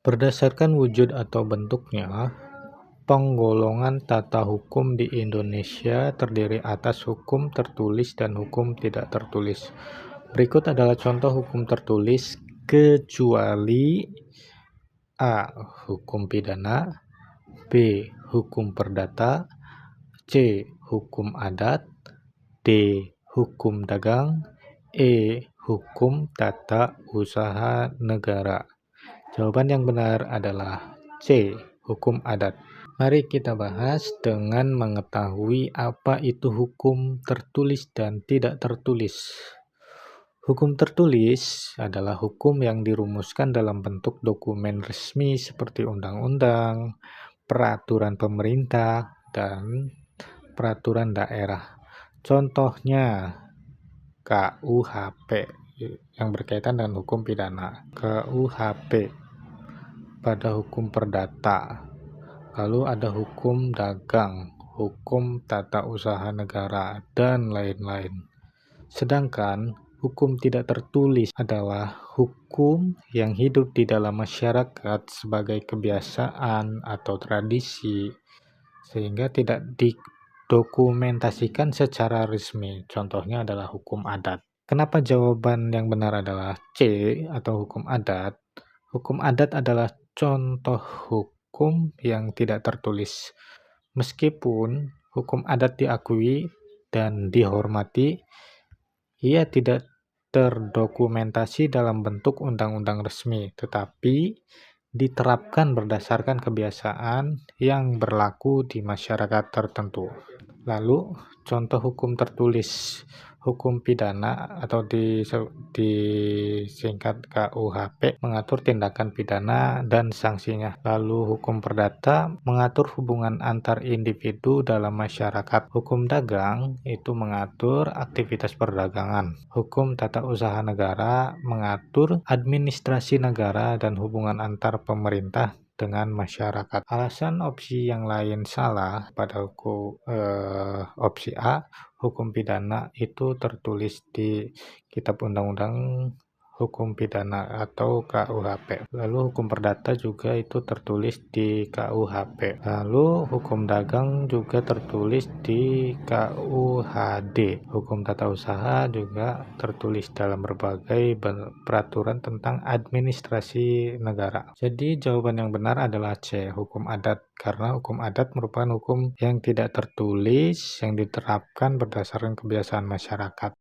Berdasarkan wujud atau bentuknya, penggolongan tata hukum di Indonesia terdiri atas hukum tertulis dan hukum tidak tertulis. Berikut adalah contoh hukum tertulis kecuali A. Hukum pidana, B. Hukum perdata, C. Hukum adat, D. Hukum dagang, E. Hukum tata usaha negara. Jawaban yang benar adalah C. Hukum adat. Mari kita bahas dengan mengetahui apa itu hukum tertulis dan tidak tertulis. Hukum tertulis adalah hukum yang dirumuskan dalam bentuk dokumen resmi seperti undang-undang, peraturan pemerintah, dan peraturan daerah. Contohnya KUHP yang berkaitan dengan hukum pidana, KUHP pada hukum perdata, lalu ada hukum dagang, hukum tata usaha negara, dan lain-lain. Sedangkan hukum tidak tertulis adalah hukum yang hidup di dalam masyarakat sebagai kebiasaan atau tradisi, sehingga tidak didokumentasikan secara resmi. Contohnya adalah hukum adat. Kenapa jawaban yang benar adalah C atau hukum adat? Hukum adat adalah contoh hukum yang tidak tertulis. Meskipun hukum adat diakui dan dihormati, ia tidak terdokumentasi dalam bentuk undang-undang resmi, tetapi diterapkan berdasarkan kebiasaan yang berlaku di masyarakat tertentu. Lalu, contoh hukum tertulis. Hukum pidana atau disingkat KUHP mengatur tindakan pidana dan sanksinya. Lalu hukum perdata mengatur hubungan antar individu dalam masyarakat. Hukum dagang itu mengatur aktivitas perdagangan. Hukum tata usaha negara mengatur administrasi negara dan hubungan antar pemerintah dengan masyarakat. Alasan opsi yang lain salah pada opsi A, hukum pidana itu tertulis di Kitab Undang-Undang Hukum Pidana atau KUHP. Lalu hukum perdata juga itu tertulis di KUHP. Lalu hukum dagang juga tertulis di KUHD. Hukum tata usaha juga tertulis dalam berbagai peraturan tentang administrasi negara. Jadi jawaban yang benar adalah C, hukum adat. Karena hukum adat merupakan hukum yang tidak tertulis yang diterapkan berdasarkan kebiasaan masyarakat.